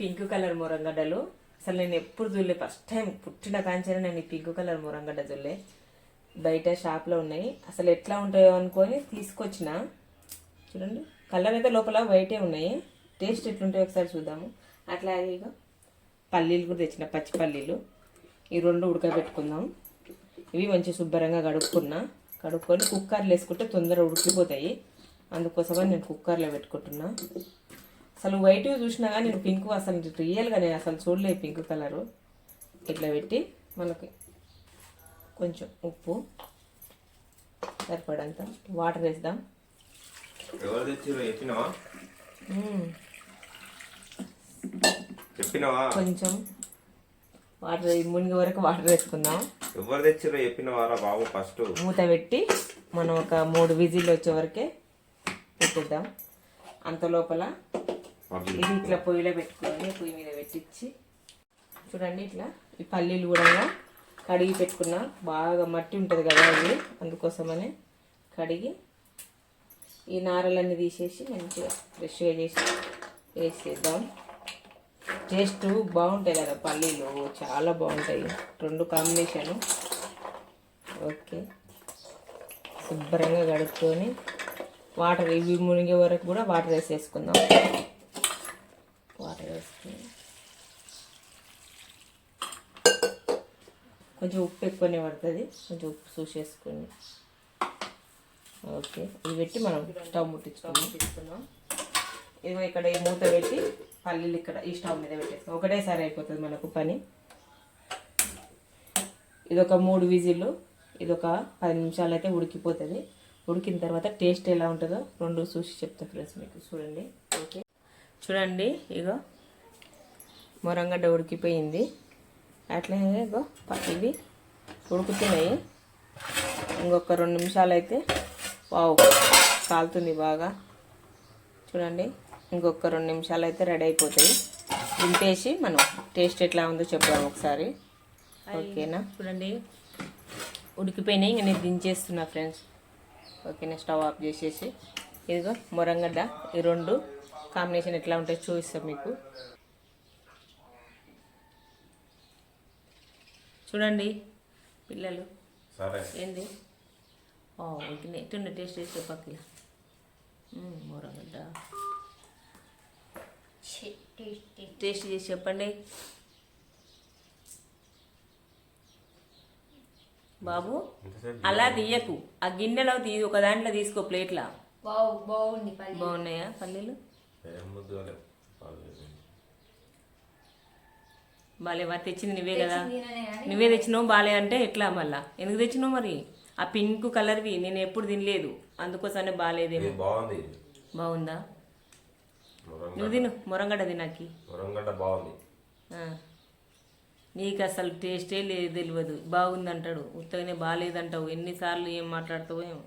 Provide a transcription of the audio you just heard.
Pink colour మురంగడ్డలు. అసలు నేను ఎప్పుడు చూడలే, ఫస్ట్ టైం పుట్టిన కాంచనే నేను ఈ పింక్ కలర్ మురంగడ్డ చూడలే. బయట షాప్లో ఉన్నాయి. అసలు ఎట్లా ఉంటాయో అనుకొని తీసుకొచ్చిన. చూడండి, కలర్ అయితే లోపల వైటే ఉన్నాయి. టేస్ట్ ఎట్లుంటాయో ఒకసారి చూద్దాము. అట్లాగే ఇక పల్లీలు కూడా తెచ్చిన, పచ్చి పల్లీలు. ఈ రెండు ఉడకబెట్టుకుందాం. ఇవి మంచి శుభ్రంగా కడుక్కొని కుక్కర్లో వేసుకుంటే తొందరగా ఉడికిపోతాయి. అందుకోసమని నేను కుక్కర్లో పెట్టుకుంటున్నా. అసలు వైట్ చూసినా కానీ నేను పింక్ అసలు రియల్గా నేను అసలు చూడలేదు పింక్ కలరు. ఇట్లా పెట్టి మనకి కొంచెం ఉప్పు సరిపడంత వాటర్ వేద్దాం. కొంచెం వాటర్ మునిగే వరకు వాటర్ వేసుకుందాం. ఎవరు తెచ్చిరో చెప్పినవారా బాబు? ఫస్ట్ మూత పెట్టి మనం ఒక 3 విజిల్ వచ్చే వరకే పెట్టిద్దాం. అంత లోపల ఇది ఇట్లా పొయ్యిలో పెట్టుకుని పొయ్యి మీద పెట్టించి చూడండి, ఇట్లా ఈ పల్లీలు కూడా కడిగి పెట్టుకున్నా. బాగా మట్టి ఉంటుంది కదా ఇది, అందుకోసమనే కడిగి ఈ నారలన్నీ తీసేసి మంచిగా ఫ్రెష్గా చేసి వేసేద్దాం. టేస్ట్ బాగుంటాయి కదా పల్లీలు, చాలా బాగుంటాయి. రెండు కాంబినేషను. ఓకే, శుభ్రంగా కడుక్కొని వాటర్ ఇవి మునిగే వరకు కూడా వాటర్ వేసేసుకుందాం. వాటర్ వేసుకుని కొంచెం ఉప్పు ఎక్కువనే పడుతుంది, కొంచెం ఉప్పు చూసేసుకొని. ఓకే, ఇది పెట్టి మనం స్టవ్ ముట్టించుకుందాం. ఇదిగో ఇక్కడ ఈ మూత పెట్టి పల్లీలు ఇక్కడ ఈ స్టవ్ మీద పెట్టేస్తాం. ఒకటేసారి అయిపోతుంది మనకు పని. ఇదొక 3 విజిల్లు, ఇదొక 10 నిమిషాలు అయితే ఉడికిపోతుంది. ఉడికిన తర్వాత టేస్ట్ ఎలా ఉంటుందో రెండు చూసి చెప్తా ఫ్రెండ్స్ మీకు. చూడండి. ఓకే, చూడండి, ఇగో మురంగడ్డ ఉడికిపోయింది. అట్లనే ఇగో ఇవి ఉడుకుతున్నాయి. ఇంకొక 2 నిమిషాలు అయితే కాలుతుంది బాగా. చూడండి, ఇంకొక 2 నిమిషాలు అయితే రెడీ అయిపోతాయి. దింపేసి మనం టేస్ట్ ఎట్లా ఉందో చెప్దాం ఒకసారి. ఓకేనా? చూడండి, ఉడికిపోయినాయి. ఇంక నేను దించేస్తున్నా ఫ్రెండ్స్. ఓకేనా? స్టవ్ ఆఫ్ చేసేసి ఇదిగో మురంగడ్డ ఈ రెండు కాంబినేషన్ ఎట్లా ఉంటాయో చూపిస్తాం మీకు. చూడండి పిల్లలు, ఏంది ఉడికినాయి. తిండి టేస్ట్ చేసే పక్కన మురంగడ్డ టేస్ట్ చేసి చెప్పండి బాబు. అలా తీయకు, ఆ గిన్నెలో ఒక దాంట్లో తీసుకో, ప్లేట్లా. బాగున్నాయా పల్లీలు? బాలేవా? తెచ్చింది నువ్వే కదా, నువ్వే తెచ్చినావు. బాలే అంటే ఎట్లా? మళ్ళా ఎందుకు తెచ్చినావు మరి? ఆ పింక్ కలర్వి నేను ఎప్పుడు తినలేదు, అందుకోసమే బాగాలేదేమో. బాగుందా? నువ్వు తిను మురంగడ్డ తినాకి. మురంగడ్డ బాగుంది. నీకు అసలు టేస్టే లేదు, తెలియదు. బాగుందంటాడు, ఉత్తగానే బాగాలేదంటావు. ఎన్నిసార్లు ఏం మాట్లాడతావో ఏమో.